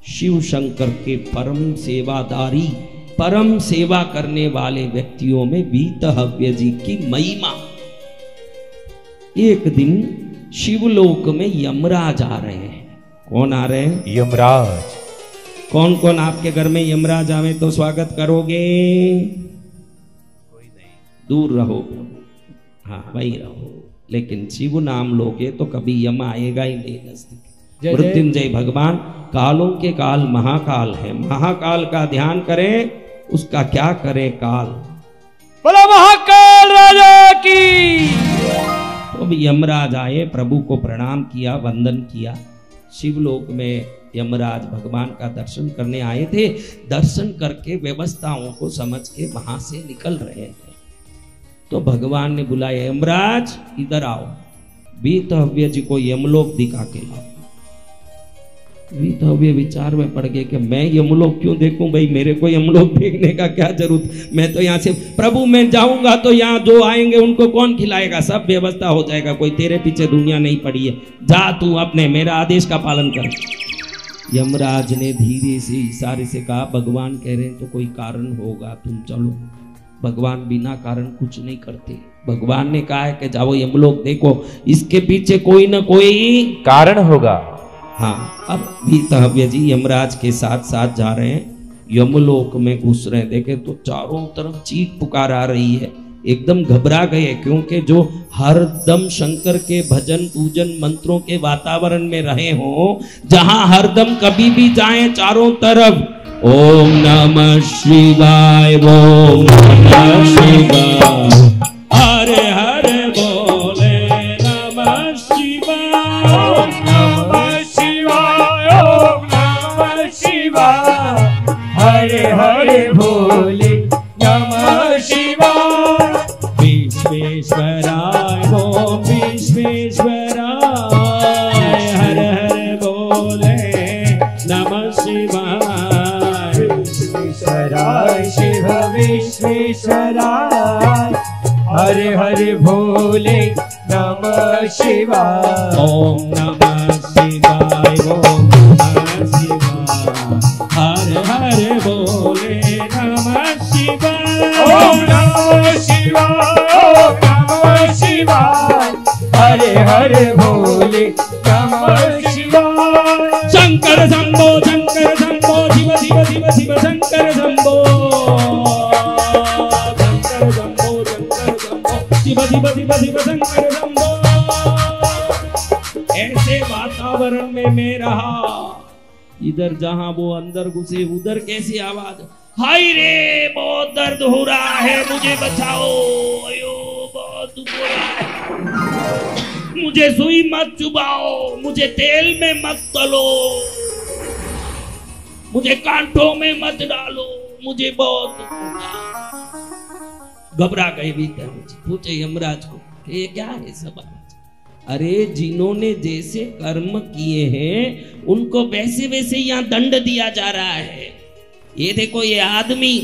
शिव शंकर के परम सेवादारी, परम सेवा करने वाले व्यक्तियों में वीतहव्य जी की महिमा। एक दिन शिवलोक में यमराज आ रहे हैं। कौन आ रहे हैं? यमराज। कौन कौन आपके घर में यमराज आवे तो स्वागत करोगे? कोई नहीं। दूर रहो, हाँ वही रहो, लेकिन शिव नाम लोगे तो कभी यम आएगा ही नहीं नजदीक। मृत्युंजय भगवान कालों के काल महाकाल है, महाकाल का ध्यान करें, उसका क्या करे काल। बोलो महाकाल राजा की। तो अब यमराज आए, प्रभु को प्रणाम किया, वंदन किया। शिवलोक में यमराज भगवान का दर्शन करने आए थे। दर्शन करके व्यवस्थाओं को समझ के वहां से निकल रहे थे, तो भगवान ने बुलाया, यमराज इधर आओ, वीतहव्य जी को यमलोक दिखा के लाओ। वीतहव्य विचार में पड़ गए कि मैं यमलोक क्यों देखूं भाई, मेरे को यमलोक देखने का क्या जरूरत, मैं तो यहाँ से प्रभु मैं जाऊंगा तो यहाँ जो आएंगे उनको कौन खिलाएगा, सब व्यवस्था हो जाएगा, कोई तेरे पीछे दुनिया नहीं पड़ी है, जा तू अपने मेरा आदेश का पालन कर। यमराज ने धीरे से इशारे से कहा, भगवान कह रहे हैं तो कोई कारण होगा, तुम चलो। भगवान बिना कारण कुछ नहीं करते। भगवान ने कहा है कि जाओ यमलोक देखो, इसके पीछे कोई ना कोई कारण होगा। हाँ, अब वीतहव्य जी यमराज के साथ साथ जा रहे हैं, यमलोक में घुस रहे हैं। देखे तो चारों तरफ चीख पुकार आ रही है, एकदम घबरा गए, क्योंकि जो हरदम शंकर के भजन पूजन मंत्रों के वातावरण में रहे हो, जहां हरदम कभी भी जाएं चारों तरफ ओम नमः शिवाय, ओम नमः शिवाय, हरे हरे बोले नमः शिवाय, ओम नमः शिवाय, ओम नमः शिवाय, हरे हरे भोले नमः शिवाय, विश्वेश्वराय ओम विश्वेश्वराय, हर हर बोले नमः शिवाय, विश्वेश्वराय शिव विश्वेश्वराय, हर हर भोले नमः शिवाय, ओम नमः शिवाय, ओम नमः शिवाय, हर हर भोले नमः शिवाय, ओम नमः शिवाय, ओम नमः शिवाय, हरे हरे भोले नमः शिवाय, शंकर शंभो शंकर शंभो, शिव शिव शिव शिव शंकर शंभो, शंकर शंभो शंकर शंभो, शिव शिव शिव शिव शंकर शंभो। ऐसे वातावरण में मैं रहा, इधर जहां वो अंदर घुसे उधर कैसी आवाज, हाय रे बहुत दर्द हो रहा है, मुझे बचाओ, अयो बहुत दुख हो रहा है, मुझे सुई मत चुबाओ, मुझे तेल में मत तलो, मुझे कांटों में मत डालो, मुझे बहुत दुख हो रहा है। घबरा गए भीतर, पूछे यमराज को कि ये क्या है सब आवाज। अरे जिन्होंने जैसे कर्म किए हैं उनको वैसे वैसे यहाँ दंड दिया जा रहा है। ये देखो, ये आदमी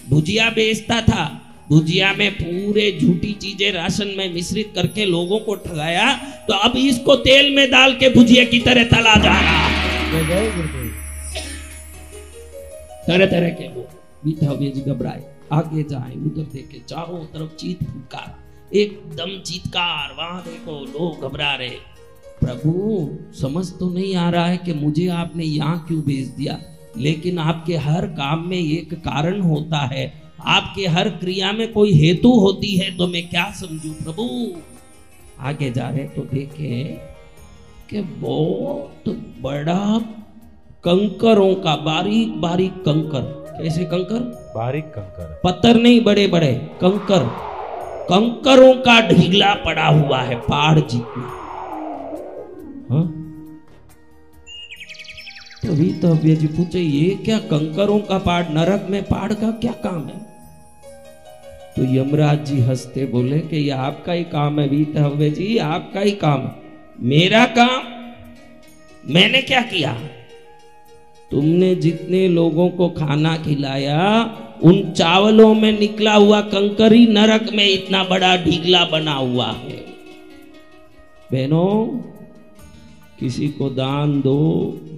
भुजिया बेचता था, भुजिया में पूरे झूठी चीजें राशन में मिश्रित करके लोगों को ठगाया, तो अब इसको तेल में डाल के भुजिया की तरह तला जा रहा है। तरह तरह के लोग। वीतहव्य जी घबराए, आगे जाए, उधर देखे, चारों तरफ चीख पुकार, एकदम चीत्कार, वहां देखो लोग घबरा रहे। प्रभु समझ तो नहीं आ रहा है कि मुझे आपने यहाँ क्यों भेज दिया, लेकिन आपके हर काम में एक कारण होता है, आपके हर क्रिया में कोई हेतु होती है, तो मैं क्या समझूं प्रभु। आगे जा रहे तो देखे कि बहुत बड़ा कंकरों का, बारीक बारीक कंकर। कैसे कंकर? बारीक कंकर, पत्थर नहीं, बड़े बड़े कंकर, कंकरों का ढीला पड़ा हुआ है, पहाड़ जितना। हाँ? तो वीतहव्य जी पूछे, ये क्या कंकरों का पहाड़, नरक में पहाड़ का क्या काम है? तो यमराज जी हंसते बोले कि ये आपका ही काम है वीतहव्य जी, आपका ही काम है। मेरा काम? मैंने क्या किया? तुमने जितने लोगों को खाना खिलाया, उन चावलों में निकला हुआ कंकर ही नरक में इतना बड़ा ढीगला बना हुआ है। बहनों, किसी को दान दो,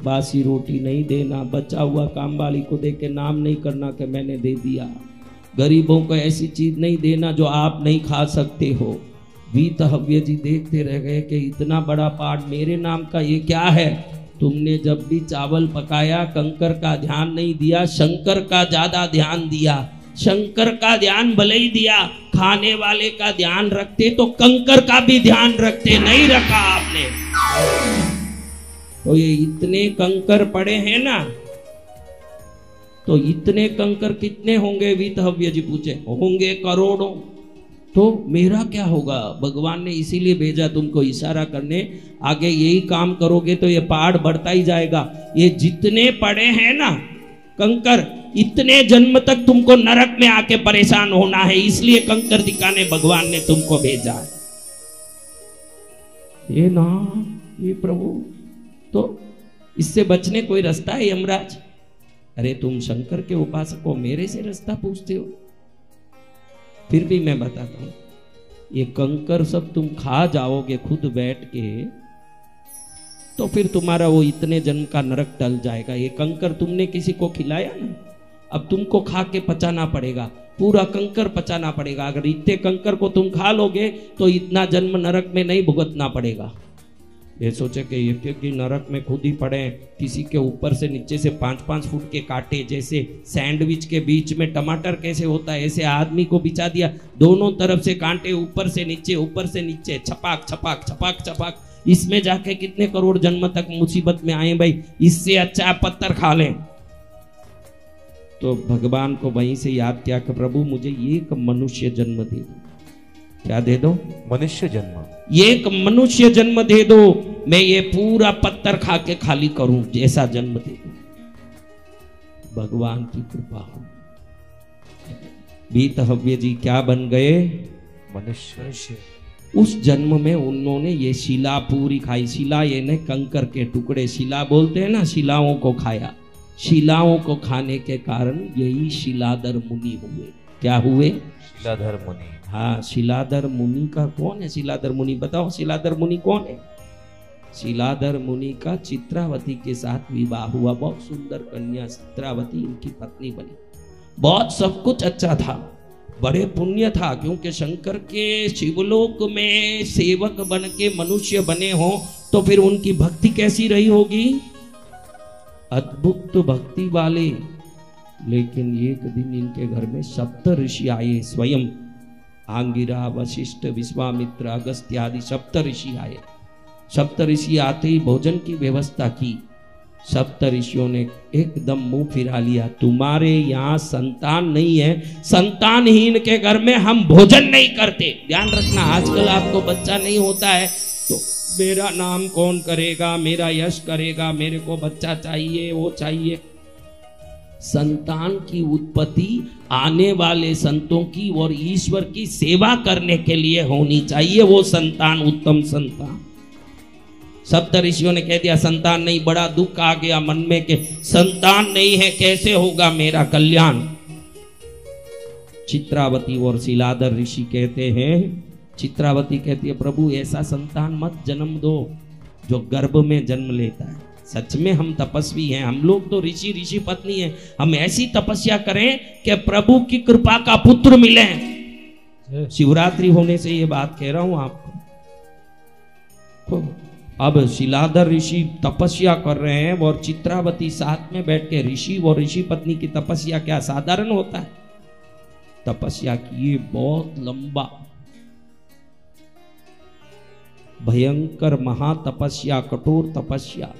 बासी रोटी नहीं देना, बचा हुआ काम वाली को दे के नाम नहीं करना कि मैंने दे दिया। गरीबों को ऐसी चीज नहीं देना जो आप नहीं खा सकते हो। वीतहव्य जी देखते रह गए कि इतना बड़ा पाठ मेरे नाम का ये क्या है। तुमने जब भी चावल पकाया कंकर का ध्यान नहीं दिया, शंकर का ज्यादा ध्यान दिया। शंकर का ध्यान भले ही दिया, खाने वाले का ध्यान रखते तो कंकर का भी ध्यान रखते, नहीं रखा आपने। तो ये इतने कंकर पड़े हैं ना, तो इतने कंकर कितने होंगे? वीतहव्य जी पूछे। होंगे करोड़ों। तो मेरा क्या होगा? भगवान ने इसीलिए भेजा तुमको इशारा करने, आगे यही काम करोगे तो ये पहाड़ बढ़ता ही जाएगा। ये जितने पड़े हैं ना कंकर, इतने जन्म तक तुमको नरक में आके परेशान होना है, इसलिए कंकर दिखाने भगवान ने तुमको भेजा है। ये ना, ये प्रभु, तो इससे बचने कोई रास्ता है यमराज? अरे तुम शंकर के उपासक हो, मेरे से रास्ता पूछते हो? फिर भी मैं बताता हूं, ये कंकर सब तुम खा जाओगे खुद बैठ के, तो फिर तुम्हारा वो इतने जन्म का नरक टल जाएगा। ये कंकर तुमने किसी को खिलाया ना, अब तुमको खा के पचाना पड़ेगा, पूरा कंकर पचाना पड़ेगा। अगर इतने कंकर को तुम खा लोगे तो इतना जन्म नरक में नहीं भुगतना पड़ेगा। ये सोचे कि एक नरक में खुद ही पड़े, किसी के ऊपर से नीचे से 5-5 फुट के कांटे, जैसे सैंडविच के बीच में टमाटर कैसे होता है, ऐसे आदमी को बिछा दिया, दोनों तरफ से कांटे, ऊपर से नीचे, छपाक छपाक छपाक छपाक। इसमें जाके कितने करोड़ जन्म तक मुसीबत में आए भाई, इससे अच्छा पत्थर खा लें। तो भगवान को वहीं से याद किया कि प्रभु मुझे एक मनुष्य जन्म दे दो। क्या दे दो? मनुष्य जन्म। एक मनुष्य जन्म दे दो, मैं ये पूरा पत्थर खा के खाली करूं, जैसा जन्म दे दो। भगवान की कृपा हो। वीतहव्य जी क्या बन गए? मनुष्य। उस जन्म में उन्होंने ये शिला पूरी खाई। शिला ये न कंकर के टुकड़े, शिला बोलते हैं ना, शिलाओं को खाया। शिलाओं को खाने के कारण यही शिलाधर मुनि हुए। क्या हुए? शिलाधर मुनि। हाँ, शिलाधर मुनि का कौन है? शिलाधर मुनि बताओ, शिलाधर मुनि कौन है? शिलाधर मुनि का चित्रावती के साथ विवाह हुआ। बहुत सुंदर कन्या चित्रावती इनकी पत्नी बनी। बहुत सब कुछ अच्छा था, बड़े पुण्य था, क्योंकि शंकर के शिवलोक में सेवक बन के मनुष्य बने हो तो फिर उनकी भक्ति कैसी रही होगी? अद्भुत भक्ति वाले। लेकिन एक दिन इनके घर में सप्त ऋषि आए, स्वयं आंगिरा, वशिष्ठ, विश्वामित्र, अगस्त्य आदि सप्त ऋषि आए। सप्त ऋषि आते ही भोजन की व्यवस्था की। सप्त ऋषियों ने एकदम मुंह फिरा लिया, तुम्हारे यहाँ संतान नहीं है, संतानहीन के घर में हम भोजन नहीं करते। ध्यान रखना, आजकल आपको बच्चा नहीं होता है तो मेरा नाम कौन करेगा, मेरा यश करेगा, मेरे को बच्चा चाहिए, वो चाहिए। संतान की उत्पत्ति आने वाले संतों की और ईश्वर की सेवा करने के लिए होनी चाहिए, वो संतान उत्तम संतान। सप्त ऋषियों ने कह दिया संतान नहीं, बड़ा दुख आ गया मन में कि संतान नहीं है, कैसे होगा मेरा कल्याण। चित्रावती और शिलाधर ऋषि कहते हैं, चित्रावती कहती है प्रभु ऐसा संतान मत जन्म दो जो गर्भ में जन्म लेता है। सच में हम तपस्वी हैं, हम लोग तो ऋषि पत्नी हैं, हम ऐसी तपस्या करें कि प्रभु की कृपा का पुत्र मिले। शिवरात्रि होने से ये बात कह रहा हूं आपको। तो अब शिलाधर ऋषि तपस्या कर रहे हैं और चित्रावती साथ में बैठ के, ऋषि और ऋषि पत्नी की तपस्या क्या साधारण होता है? तपस्या किए बहुत लंबा, भयंकर महातपस्या, कठोर तपस्या।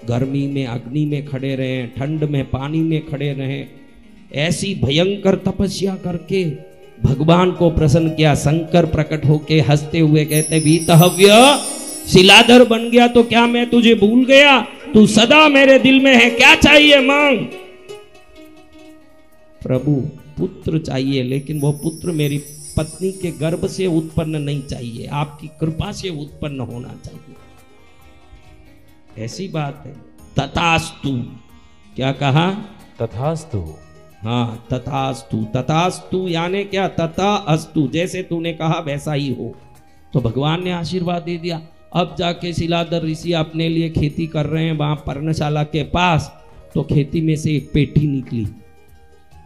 गर्मी में अग्नि में खड़े रहे, ठंड में पानी में खड़े रहे, ऐसी भयंकर तपस्या करके भगवान को प्रसन्न किया। शंकर प्रकट होके हंसते हुए कहते वीतहव्य शिलाधर बन गया तो क्या मैं तुझे भूल गया? तू सदा मेरे दिल में है, क्या चाहिए मांग। प्रभु पुत्र चाहिए, लेकिन वो पुत्र मेरी पत्नी के गर्भ से उत्पन्न नहीं चाहिए, आपकी कृपा से उत्पन्न होना चाहिए। ऐसी बात है। तथास्तु। क्या कहा? तथास्तु। हाँ, तथास्तु। तथास्तु यानी क्या? तथा अस्तु, जैसे तूने कहा वैसा ही हो। तो भगवान ने आशीर्वाद दे दिया। अब जाके शिलाधर ऋषि अपने लिए खेती कर रहे हैं वहां पर्णशाला के पास, तो खेती में से एक पेटी निकली।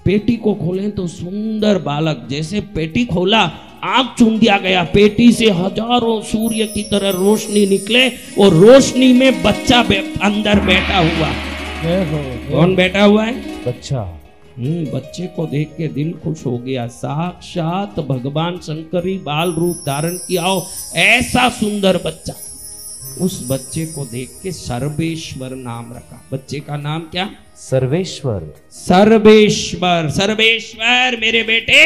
पेटी को खोलें तो सुंदर बालक, जैसे पेटी खोला आंख चूम दिया गया, पेटी से हजारों सूर्य की तरह रोशनी निकले और रोशनी में बच्चा अंदर बैठा हुआ। कौन बैठा हुआ है? बच्चा। बच्चे को देख के दिल खुश हो गया। साक्षात भगवान शंकर ही बाल रूप धारण किया हो, ऐसा सुंदर बच्चा। उस बच्चे को देख के सर्वेश्वर नाम रखा। बच्चे का नाम क्या? सर्वेश्वर। सर्वेश्वर। सर्वेश्वर मेरे बेटे।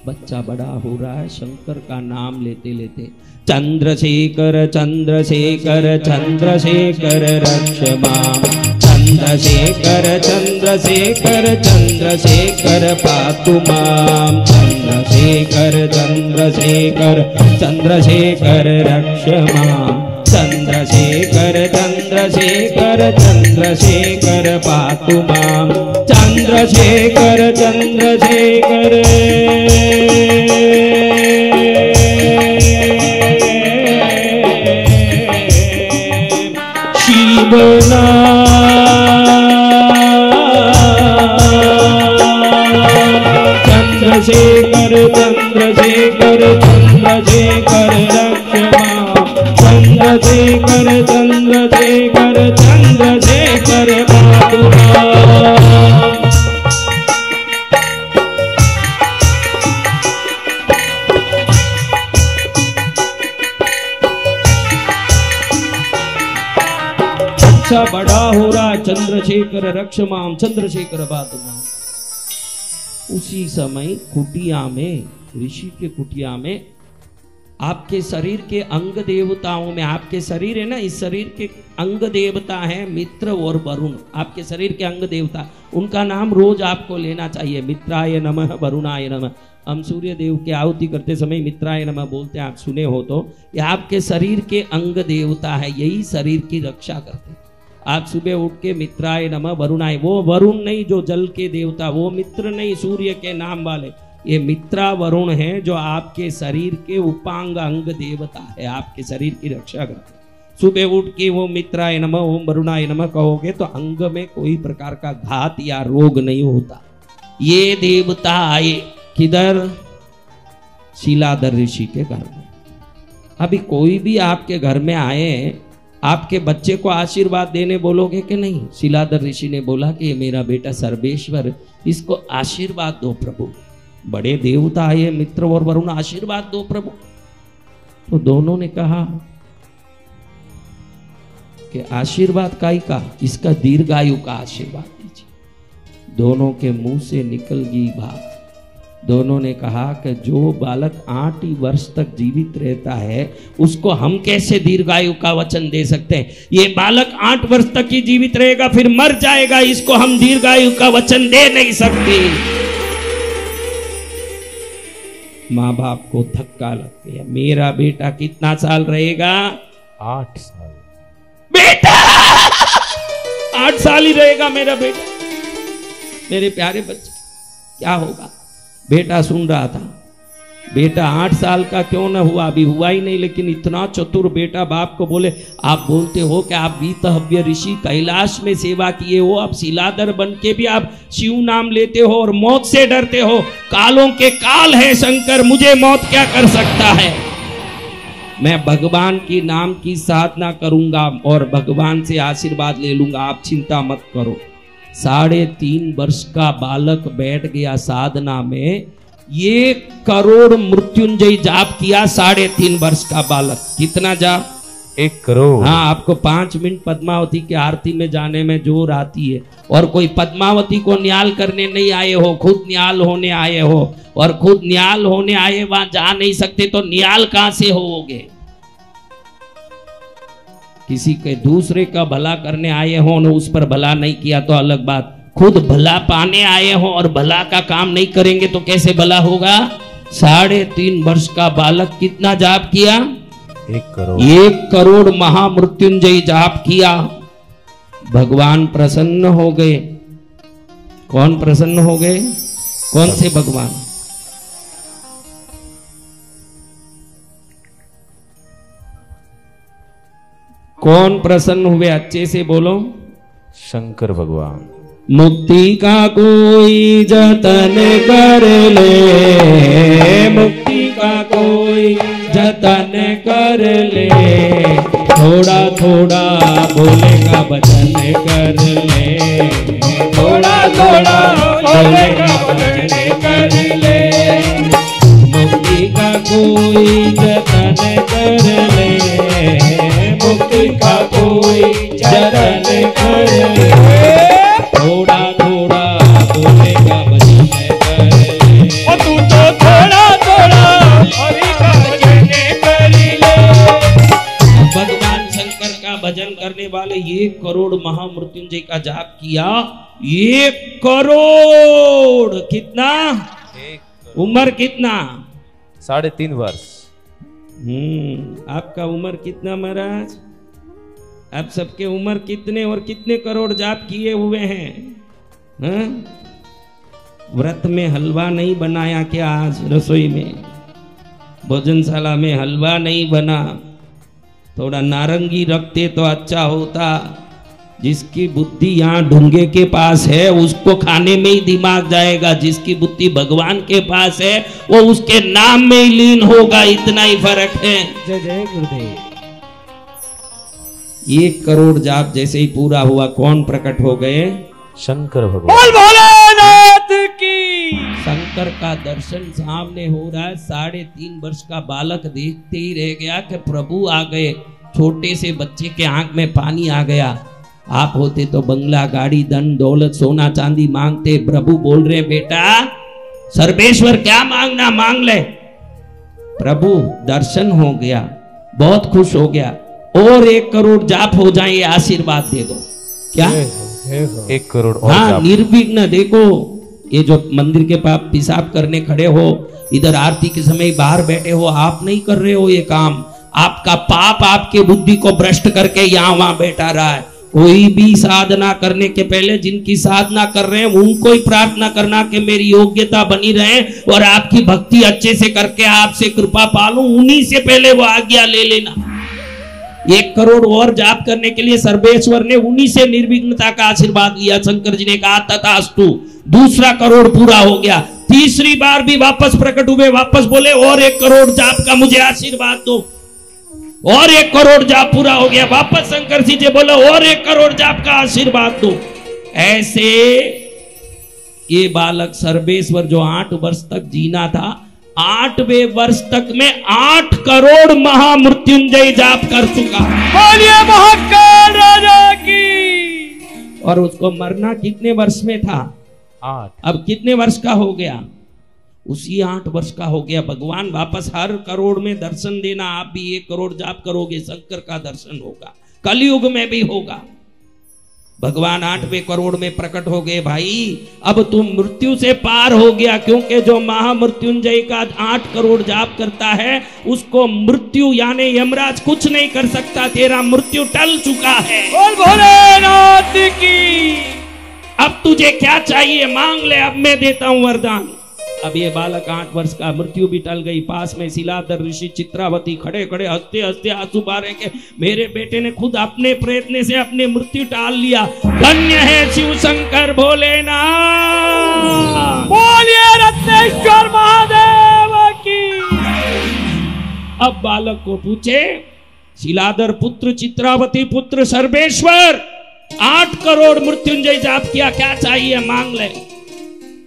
बच्चा बड़ा हो रहा है, शंकर का नाम लेते लेते चंद्रशेखर चंद्रशेखर चंद्रशेखर रक्ष मां, चंद्रशेखर चंद्रशेखर चंद्रशेखर पातु मां, चंद्रशेखर चंद्रशेखर चंद्रशेखर रक्ष मां, चंद्रशेखर चंद्रशेखर चंद्रशेखर पातु मां, चंद्रशेखर चंद्रशेखर शिवना चंद्रशेखर चंद्रशेखर चंद्रशेखर रक्ष चंद्रशेखर चंद्रशेखर चंद्रशेखर पातु बच्चा बड़ा हो रहा है, चंद्रशेखर रक्ष माम, चंद्रशेखर पातु माम। उसी समय कुटिया में, ऋषि के कुटिया में, आपके शरीर के अंग देवताओं में, आपके शरीर है ना, इस शरीर के अंग देवता हैं मित्र और वरुण। आपके शरीर के अंग देवता, उनका नाम रोज आपको लेना चाहिए। मित्राय नमः, वरुणाय नमः। हम सूर्य देव की आहुति करते समय मित्राय नमः बोलते हैं, आप सुने हो तो। ये आपके शरीर के अंग देवता है, यही शरीर की रक्षा करते हैं। आप सुबह उठ के मित्राय नमः वरुणाय, वो वरुण नहीं जो जल के देवता, वो मित्र नहीं सूर्य के नाम वाले, ये मित्रा वरुण है जो आपके शरीर के उपांग अंग देवता है, आपके शरीर की रक्षा करते हैं। सुबह उठ के वो मित्राय नमः ओम वरुणाय नमः कहोगे तो अंग में कोई प्रकार का घात या रोग नहीं होता। ये देवता आए किधर? शिलाधर ऋषि के घर में। अभी कोई भी आपके घर में आए, आपके बच्चे को आशीर्वाद देने बोलोगे कि नहीं? शिलाधर ऋषि ने बोला कि ये मेरा बेटा सर्वेश्वर, इसको आशीर्वाद दो प्रभु। बड़े देवता आए मित्र और वरुण, आशीर्वाद दो प्रभु। तो दोनों ने कहा कि आशीर्वाद काई का? इसका दीर्घायु का आशीर्वाद दीजिए। दोनों के मुंह से निकल गई बात। दोनों ने कहा कि जो बालक 8 ही वर्ष तक जीवित रहता है उसको हम कैसे दीर्घायु का वचन दे सकते हैं? ये बालक 8 वर्ष तक ही जीवित रहेगा फिर मर जाएगा, इसको हम दीर्घायु का वचन दे नहीं सकते। माँ बाप को धक्का लग गया। मेरा बेटा कितना साल रहेगा? 8 साल। बेटा 8 साल ही रहेगा मेरा बेटा। मेरे प्यारे बच्चे, क्या होगा? बेटा सुन रहा था, बेटा 8 साल का क्यों ना हुआ, अभी हुआ ही नहीं, लेकिन इतना चतुर बेटा बाप को बोले, आप बोलते हो कि आप वीतहव्य ऋषि कैलाश में सेवा किए हो, आप शिलाधर बन के भी आप शिव नाम लेते हो और मौत से डरते हो। कालों के काल है शंकर, मुझे मौत क्या कर सकता है? मैं भगवान की नाम की साधना करूंगा और भगवान से आशीर्वाद ले लूंगा, आप चिंता मत करो। 3.5 वर्ष का बालक बैठ गया साधना में, 1 करोड़ मृत्युंजय जाप किया। 3.5 वर्ष का बालक। कितना जाप? 1 करोड़। हाँ, आपको 5 मिनट पद्मावती की आरती में जाने में जोर आती है, और कोई पद्मावती को न्याल करने नहीं आए हो, खुद न्याल होने आए हो, और खुद न्याल होने आए वहां जा नहीं सकते तो न्याल कहां से होगे? किसी के दूसरे का भला करने आए हो और उस पर भला नहीं किया तो अलग बात, खुद भला पाने आए हो और भला का काम नहीं करेंगे तो कैसे भला होगा? 3.5 वर्ष का बालक कितना जाप किया? 1 करोड़। 1 करोड़ महामृत्युंजय जाप किया। भगवान प्रसन्न हो गए। कौन प्रसन्न हो गए? कौन से भगवान? कौन प्रसन्न हुए? अच्छे से बोलो। शंकर भगवान। मुक्ति का कोई जतन कर ले, मुक्ति का कोई जतन कर ले, थोड़ा थोड़ा भोले का भजन कर ले, थोड़ा थोड़ा भोले का भजन कर ले। मुक्ति का कोई जतन कर ले, मुक्ति का कोई जतन कर ले, थोड़ा थोड़ा भोले का भजन कर ले। तू तो थोड़ा थोड़ा हरि का भजन कर ले। भगवान शंकर का भजन करने वाले 1 करोड़ महामृत्युंजय का जाप किया। 1 करोड़ कितना? उम्र कितना? 3.5 वर्ष। आपका उम्र कितना महाराज? आप सबके उम्र कितने और कितने करोड़ जाप किए हुए हैं? व्रत में हलवा नहीं बनाया क्या? आज रसोई में भोजनशाला में हलवा नहीं बना? थोड़ा नारंगी रखते तो अच्छा होता। जिसकी बुद्धि यहाँ ढूंगे के पास है उसको खाने में ही दिमाग जाएगा, जिसकी बुद्धि भगवान के पास है वो उसके नाम में ही लीन होगा। इतना ही फर्क है। जय जय गुरुदेव। 1 करोड़ जाप जैसे ही पूरा हुआ, कौन प्रकट हो गए? शंकर भगवान। बोल भोलेनाथ की। शंकर का दर्शन सामने हो रहा है। 3.5 वर्ष का बालक देखते ही रह गया कि प्रभु आ गए। छोटे से बच्चे के आंख में पानी आ गया। आप होते तो बंगला, गाड़ी, धन दौलत, सोना चांदी मांगते। प्रभु बोल रहे बेटा सर्वेश्वर क्या मांगना मांग ले। प्रभु दर्शन हो गया, बहुत खुश हो गया। और 1 करोड़ जाप हो जाए, ये आशीर्वाद दे दो। क्या? 1 करोड़ और हाँ, जाप। निर्विघ्न। देखो ये जो मंदिर के पास पेशाब करने खड़े हो, इधर आरती के समय बाहर बैठे हो, आप नहीं कर रहे हो ये काम। आपका पाप आपके बुद्धि को भ्रष्ट करके यहाँ वहां बैठा रहा है। कोई भी साधना करने के पहले जिनकी साधना कर रहे हैं उनको ही प्रार्थना करना कि मेरी योग्यता बनी रहे और आपकी भक्ति अच्छे से करके आपसे कृपा पालूं। उन्हीं से पहले वो आज्ञा ले लेना। 1 करोड़ और जाप करने के लिए सर्वेश्वर ने उन्हीं से निर्विघ्नता का आशीर्वाद लिया। शंकर जी ने कहा तथास्तु। 2 करोड़ पूरा हो गया। तीसरी बार भी वापस प्रकट हुए, वापस बोले और 1 करोड़ जाप का मुझे आशीर्वाद दो। और 1 करोड़ जाप पूरा हो गया। वापस शंकर जी से बोले और 1 करोड़ जाप का आशीर्वाद दो। ऐसे ये बालक सर्वेश्वर जो 8 वर्ष तक जीना था, 8वें वर्ष तक में 8 करोड़ महामृत्युंजय जाप कर चुका। बोलिए महाकाल राजा की। और उसको मरना कितने वर्ष में था? 8। अब कितने वर्ष का हो गया? उसी 8 वर्ष का हो गया। भगवान वापस हर करोड़ में दर्शन देना। आप भी 1 करोड़ जाप करोगे, शंकर का दर्शन होगा। कलयुग में भी होगा। भगवान 8वें करोड़ में प्रकट हो गए। भाई अब तुम मृत्यु से पार हो गया, क्योंकि जो महामृत्युंजय का 8 करोड़ जाप करता है उसको मृत्यु यानी यमराज कुछ नहीं कर सकता। तेरा मृत्यु टल चुका है। बोल भोलेनाथ की। अब तुझे क्या चाहिए मांग ले, अब मैं देता हूं वरदान। अब ये बालक 8 वर्ष का, मृत्यु भी टल गई। पास में शिलाधर ऋषि चित्रावती खड़े खड़े हंसते हंसते आंसू बहा रहे के मेरे बेटे ने खुद अपने प्रयत्न से अपने मृत्यु टाल लिया। धन्य है शिव शंकर भोलेनाथ। बोलिए रत्नेश्वर महादेव की। अब बालक को पूछे शिलाधर पुत्र, चित्रावती पुत्र सर्वेश्वर, 8 करोड़ मृत्युंजय जाप किया, क्या चाहिए मांग ले।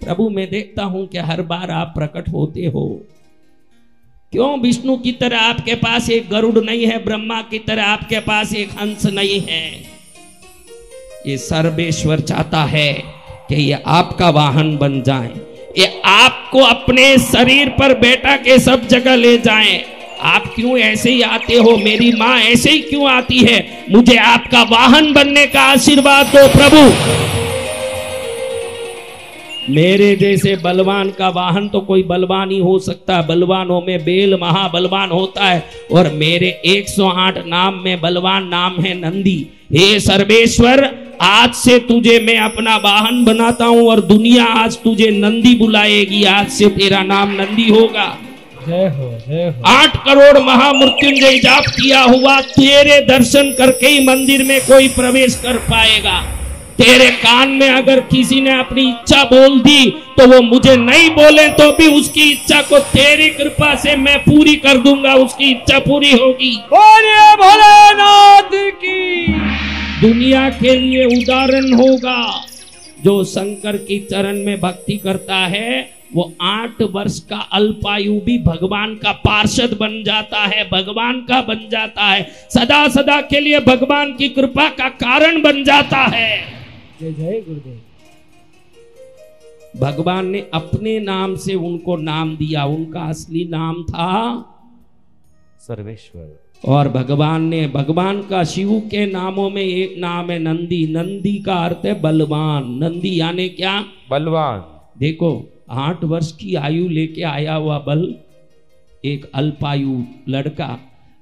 प्रभु मैं देखता हूं कि हर बार आप प्रकट होते हो। क्यों विष्णु की तरह आपके पास एक गरुड़ नहीं है, ब्रह्मा की तरह आपके पास एक हंस नहीं है। ये सर्वेश्वर चाहता है कि ये आपका वाहन बन जाए, ये आपको अपने शरीर पर बैठा के सब जगह ले जाए। आप क्यों ऐसे ही आते हो? मेरी माँ ऐसे ही क्यों आती है? मुझे आपका वाहन बनने का आशीर्वाद दो प्रभु। मेरे जैसे बलवान का वाहन तो कोई बलवान ही हो सकता। बलवानों में बेल महाबलवान होता है और मेरे 108 नाम में बलवान नाम है नंदी। हे सर्वेश्वर, आज से तुझे मैं अपना वाहन बनाता हूं और दुनिया आज तुझे नंदी बुलाएगी। आज से तेरा नाम नंदी होगा। जय हो जय हो। 8 करोड़ महामृत्युंजय जाप किया हुआ तेरे दर्शन करके ही मंदिर में कोई प्रवेश कर पाएगा। तेरे कान में अगर किसी ने अपनी इच्छा बोल दी तो वो मुझे नहीं बोले तो भी उसकी इच्छा को तेरी कृपा से मैं पूरी कर दूंगा, उसकी इच्छा पूरी होगी। बोलिए भोलेनाथ की। दुनिया के लिए उदाहरण होगा। जो शंकर की चरण में भक्ति करता है वो 8 वर्ष का अल्पायु भी भगवान का पार्षद बन जाता है, भगवान का बन जाता है, सदा सदा के लिए भगवान की कृपा का कारण बन जाता है। जय जय गुरुदेव। भगवान ने अपने नाम से उनको नाम दिया, उनका असली नाम था सर्वेश्वर। और भगवान का शिव के नामों में एक नाम है नंदी। नंदी का अर्थ है बलवान। नंदी यानी क्या? बलवान। देखो 8 वर्ष की आयु लेके आया हुआ बल, एक अल्पायु लड़का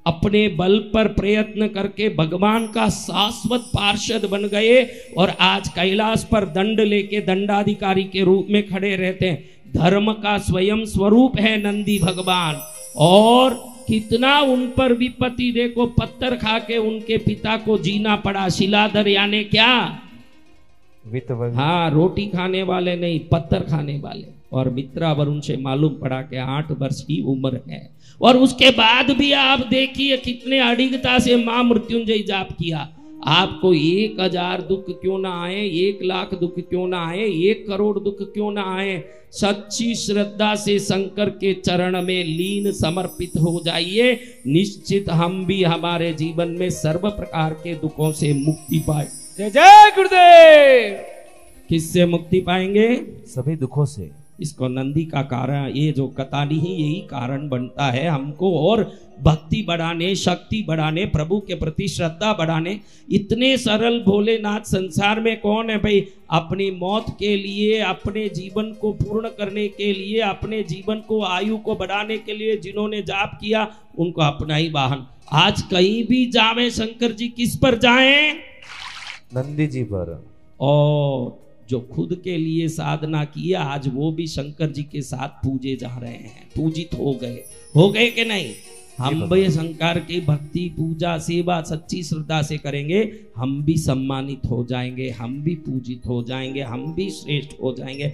अपने बल पर प्रयत्न करके भगवान का शाश्वत पार्षद बन गए और आज कैलाश पर दंड लेके दंडाधिकारी के रूप में खड़े रहते हैं। धर्म का स्वयं स्वरूप है नंदी भगवान। और कितना उन पर विपत्ति, देखो पत्थर खा के उनके पिता को जीना पड़ा। शिलाधर यानी क्या? हाँ, रोटी खाने वाले नहीं, पत्थर खाने वाले। और मित्रा वरुण से मालूम पड़ा कि 8 वर्ष की उम्र है और उसके बाद भी आप देखिए कितने अडिगता से मां मृत्युंजय जाप किया। आपको 1000 दुख क्यों ना आए, 1 लाख दुख क्यों ना आए, 1 करोड़ दुख क्यों ना आए, सच्ची श्रद्धा से शंकर के चरण में लीन समर्पित हो जाइए। निश्चित हम भी हमारे जीवन में सर्व प्रकार के दुखों से मुक्ति पाए। जय जय गुरुदेव। किससे मुक्ति पाएंगे? सभी दुखों से। इसको नंदी का कारण, ये जो कतानी ही यही कारण बनता है हमको और भक्ति बढ़ाने, शक्ति बढ़ाने, प्रभु के प्रति श्रद्धा बढ़ाने। इतने सरल भोलेनाथ संसार में कौन है भाई? अपनी मौत के लिए, अपने जीवन को पूर्ण करने के लिए, अपने जीवन को आयु को बढ़ाने के लिए जिन्होंने जाप किया उनको अपना ही वाहन। आज कहीं भी जावे शंकर जी किस पर जाएं? नंदी जी पर। और जो खुद के लिए साधना किए आज वो भी शंकर जी के साथ पूजे जा रहे हैं, पूजित हो गए कि नहीं? हम भी शंकर की भक्ति, पूजा, सेवा सच्ची श्रद्धा से करेंगे, हम भी सम्मानित हो जाएंगे, हम भी पूजित हो जाएंगे, हम भी श्रेष्ठ हो जाएंगे।